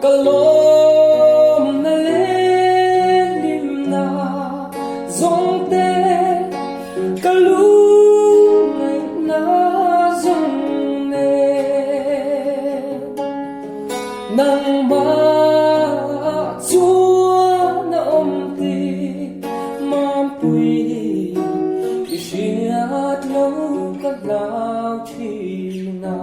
cả lawm na lên lim na zawng te cả lu ngày na zawng ne nang ba chúa na ti mam pui isiat lâu cả lao chi na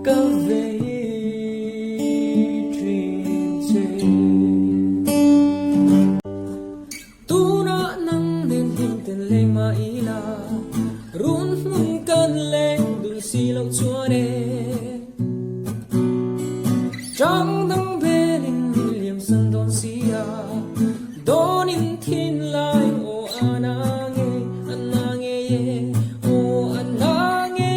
Ca về truyền dây tu na nang nên hình tên lên mà ý là run mun cơn lên đun xì lâu chúa đê trong đăng bê linh liềm sân đón xì à đón in thiên lai ô anange ye ô anange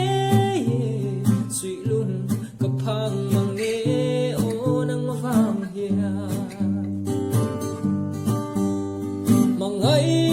suy luôn cấp hàng mang nghe ô nang ma vang hiền mang ấy